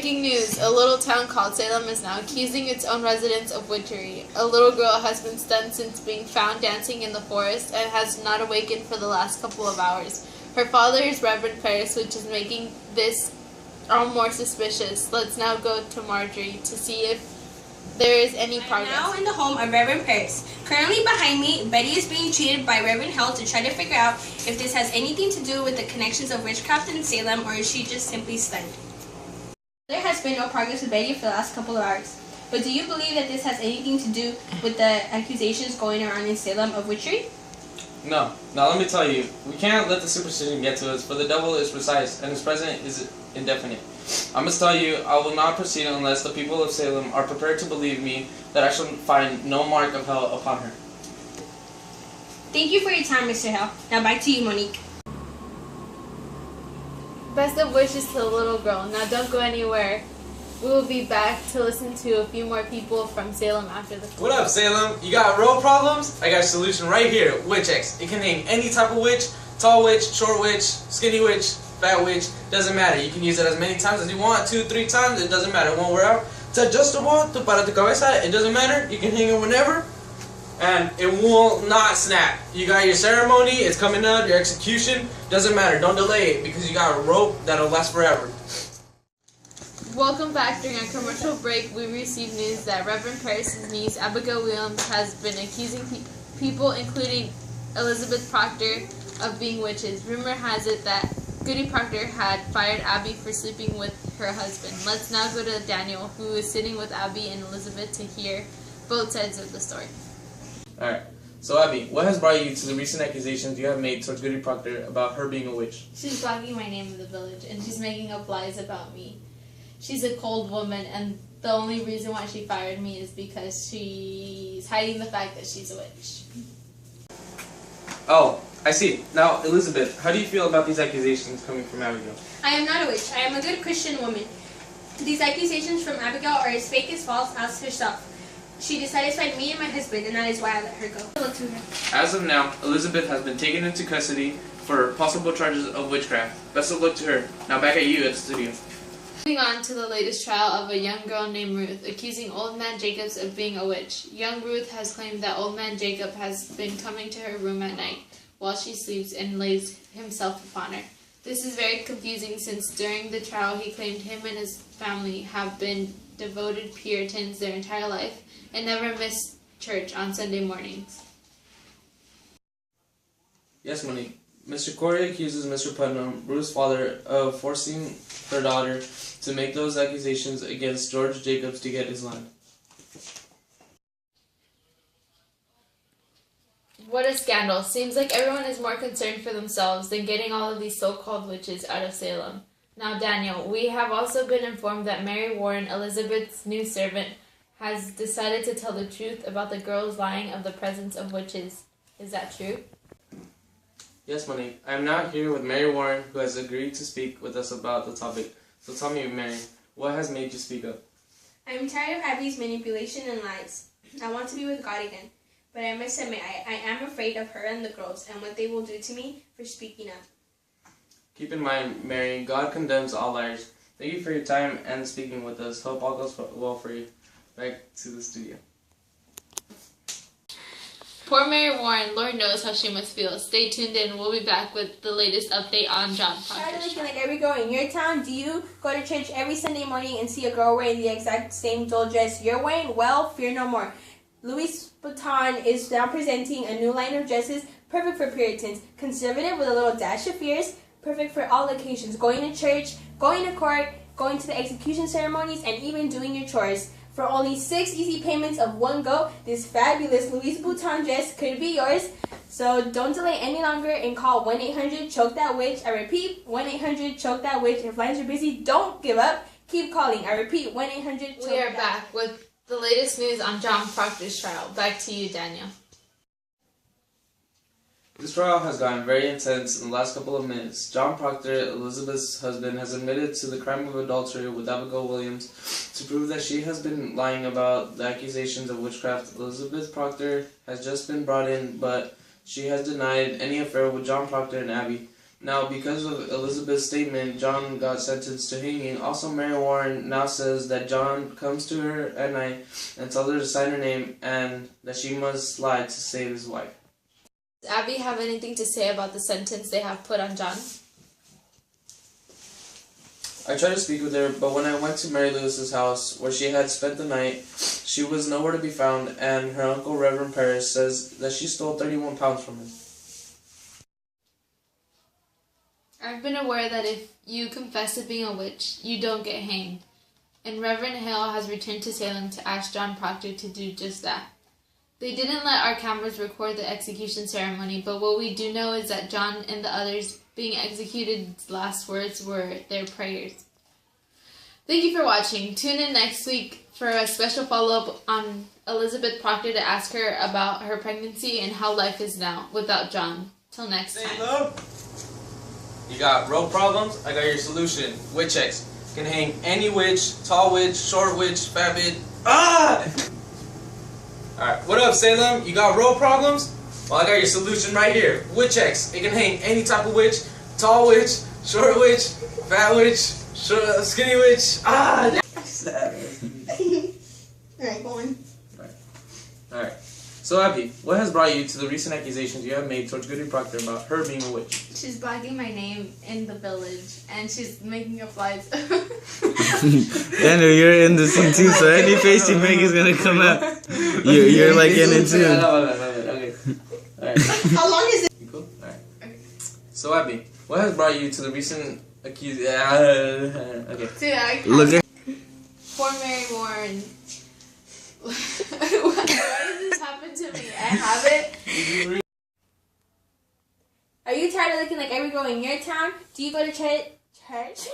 Breaking news, a little town called Salem is now accusing its own residents of witchery. A little girl has been stunned since being found dancing in the forest and has not awakened for the last couple of hours. Her father is Reverend Paris, which is making this all more suspicious. Let's now go to Marjorie to see if there is any progress. I'm now in the home of Reverend Paris. Currently behind me, Betty is being treated by Reverend Hill to try to figure out if this has anything to do with the connections of witchcraft in Salem, or is she just simply stunned. There has been no progress with Betty for the last couple of hours. But do you believe that this has anything to do with the accusations going around in Salem of witchery? No. Now let me tell you, we can't let the superstition get to us, for the devil is precise, and his presence is indefinite. I must tell you, I will not proceed unless the people of Salem are prepared to believe me that I shall find no mark of hell upon her. Thank you for your time, Mr. Hill. Now back to you, Monique. Best of wishes to the little girl. Now don't go anywhere. We will be back to listen to a few more people from Salem after the What up, Salem? You got road problems? I got a solution right here, Witch X. It can name any type of witch, tall witch, short witch, skinny witch, fat witch, doesn't matter. You can use it as many times as you want, 2, 3 times, it doesn't matter. It won't wear out. It's adjustable, para tu cabeza, it doesn't matter. You can hang it whenever, and it will not snap. You got your ceremony, it's coming up, your execution, doesn't matter. Don't delay it, because you got a rope that'll last forever. Welcome back. During a commercial break, we received news that Reverend Paris' niece, Abigail Williams, has been accusing people, including Elizabeth Proctor, of being witches. Rumor has it that Goody Proctor had fired Abby for sleeping with her husband. Let's now go to Daniel, who is sitting with Abby and Elizabeth, to hear both sides of the story. Alright, so Abby, what has brought you to the recent accusations you have made towards Goody Proctor about her being a witch? She's blogging my name in the village, and she's making up lies about me. She's a cold woman, and the only reason why she fired me is because she's hiding the fact that she's a witch. Oh, I see. Now, Elizabeth, how do you feel about these accusations coming from Abigail? I am not a witch. I am a good Christian woman. These accusations from Abigail are as fake as false as herself. She dissatisfied me and my husband, and that is why I let her go. Look to her. As of now, Elizabeth has been taken into custody for possible charges of witchcraft. Best of luck to her. Now back at you at the studio. Moving on to the latest trial of a young girl named Ruth, accusing Old Man Jacobs of being a witch. Young Ruth has claimed that Old Man Jacob has been coming to her room at night while she sleeps and lays himself upon her. This is very confusing since during the trial he claimed him and his family have been devoted Puritans their entire life and never missed church on Sunday mornings. Yes, Monique. Mr. Corey accuses Mr. Putnam, Ruth's father, of forcing her daughter to make those accusations against George Jacobs to get his land. What a scandal. Seems like everyone is more concerned for themselves than getting all of these so-called witches out of Salem. Now, Daniel, we have also been informed that Mary Warren, Elizabeth's new servant, has decided to tell the truth about the girls lying of the presence of witches. Is that true? Yes, Monique. I am now here with Mary Warren, who has agreed to speak with us about the topic. So tell me, Mary, what has made you speak up? I am tired of Abby's manipulation and lies. I want to be with God again. But I must admit, I am afraid of her and the girls and what they will do to me for speaking up. Keep in mind, Mary, God condemns all liars. Thank you for your time and speaking with us. Hope all goes well for you. Back to the studio. Poor Mary Warren, Lord knows how she must feel. Stay tuned in. We'll be back with the latest update on John Proctor's trial. Like every girl in your town, do you go to church every Sunday morning and see a girl wearing the exact same dull dress you're wearing? Well, fear no more. Louis Vuitton is now presenting a new line of dresses perfect for Puritans, conservative with a little dash of fierce, perfect for all occasions, going to church, going to court, going to the execution ceremonies, and even doing your chores. For only 6 easy payments of one go, this fabulous Louis Vuitton dress could be yours. So don't delay any longer and call 1-800-CHOKE-THAT-WITCH. I repeat, 1-800-CHOKE-THAT-WITCH. If lines are busy, don't give up. Keep calling. I repeat, 1-800-CHOKE-THAT-WITCH. We are back with the latest news on John Proctor's trial. Back to you, Daniel. This trial has gotten very intense in the last couple of minutes. John Proctor, Elizabeth's husband, has admitted to the crime of adultery with Abigail Williams to prove that she has been lying about the accusations of witchcraft. Elizabeth Proctor has just been brought in, but she has denied any affair with John Proctor and Abby. Now, because of Elizabeth's statement, John got sentenced to hanging. Also, Mary Warren now says that John comes to her at night and tells her to sign her name and that she must lie to save his wife. Does Abby have anything to say about the sentence they have put on John? I tried to speak with her, but when I went to Mary Lewis's house, where she had spent the night, she was nowhere to be found, and her uncle, Reverend Parrish, says that she stole 31 pounds from him. I've been aware that if you confess to being a witch, you don't get hanged, and Reverend Hill has returned to Salem to ask John Proctor to do just that. They didn't let our cameras record the execution ceremony, but what we do know is that John and the others being executed's last words were their prayers. Thank you for watching. Tune in next week for a special follow-up on Elizabeth Proctor to ask her about her pregnancy and how life is now without John. Till next time. Salem, you got rope problems? I got your solution. Witch X can hang any witch, tall witch, short witch, fat witch. Ah! Alright, what up, Salem? You got rope problems? Well, I got your solution right here. Witch X. It can hang any type of witch, tall witch, short witch, fat witch, skinny witch. Ah! Alright, go on. Alright. So, Abby, what has brought you to the recent accusations you have made towards Goody Proctor about her being a witch? She's blagging my name in the village, and she's making up lies. Daniel, you're in the scene too, so any face you make is gonna come out. You're like in it too. Okay. Alright. How long is it? You cool? Alright. Okay. So, Abby, what has brought you to the recent accusation? Okay. Dude, I Look at Poor Mary Warren. Why does this happen to me? I have it. Are you tired of looking like every girl in your town? Do you go to church?